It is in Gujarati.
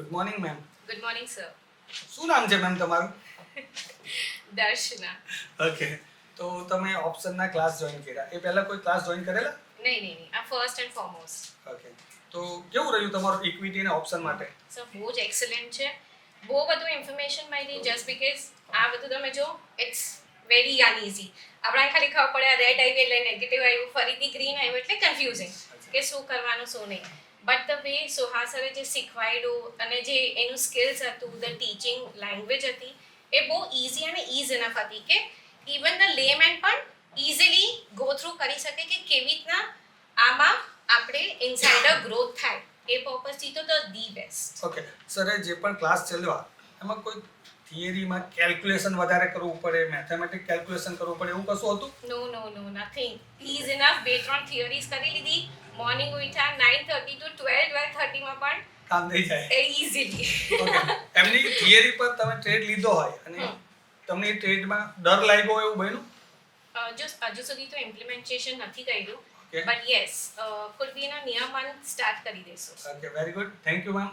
Good morning ma'am. Good morning sir. શું નામ છે મેમ તમારું? દર્શના. ઓકે. તો તમે ઓપ્શનના ક્લાસ જોઈન કર્યા. એ પહેલા કોઈ ક્લાસ જોઈન કરેલા? નહીં. આ ફર્સ્ટ એન્ડ ફોરમોસ્ટ. ઓકે. તો કેવું રહ્યું તમારું ઇક્વિટી અને ઓપ્શન માટે? સર બહુ જ એક્સલન્ટ છે. બહુ બધું ઇન્ફોર્મેશન મળી જસ્ટ બીકોઝ આ બધું તમે જો ઇટ્સ વેરી અનઇઝી. આપણે ખાલી ખબર પડે રેડ આવ્યું એટલે નેગેટિવ આવ્યું, ફરીથી ગ્રીન આવ્યું એટલે કન્ફ્યુઝિંગ કે શું કરવાનું શું નહીં. બટ ધ વે સોહા સરે જે શીખવાડ્યું અને જે એનું સ્કિલ્સ હતું, ધ ટીચિંગ લેંગ્વેજ હતી, એ બહુ ઇઝી અને ઇઝ ઇનફ હતી કે ઇવન ધ લેમેન પણ ઇઝીલી ગો થ્રુ કરી શકે કે કેવી રીતના આમાં આપણે ઇનસાઇડર ગ્રોથ થાય. એ પર્પઝથી તો ધી બેસ્ટ. ઓકે. સરે જે પણ ક્લાસ ચાલ્યા એમાં કોઈ થિયરીમાં કેલ્ક્યુલેશન વધારે કરવું પડે, મેથેમેટિક કેલ્ક્યુલેશન કરવું પડે એવું કશું હતું? નો નથિંગ. Is enough. 2-3 થિયરીઝ કરી લીધી. મોર્નિંગ ઉઠ્યા 9:30 to 12:30 માં પણ કામ થઈ જાય ઇઝીલી. ઓકે. એમની થિયરી પર તમે ટ્રેડ લીધો હોય અને તમને એ ટ્રેડમાં ડર લાગ્યો હોય એવું બન્યું? હજુ સુધી તો ઇમ્પ્લિમેન્ટેશન નથી કર્યું, Okay. બટ યસ કુડ બી એના નિયમન સ્ટાર્ટ કરી દેશું. Okay, very good. Thank you ma'am.